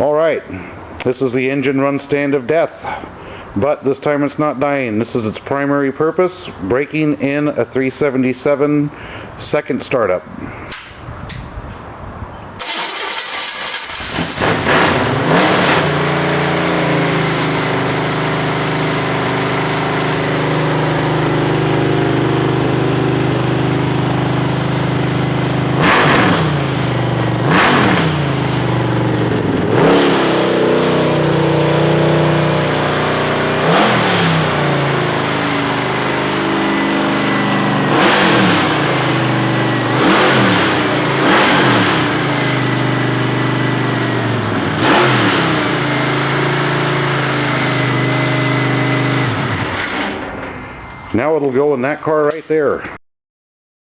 Alright, this is the engine run stand of death, but this time it's not dying. This is its primary purpose, breaking in a 377 second startup. Now it'll go in that car right there.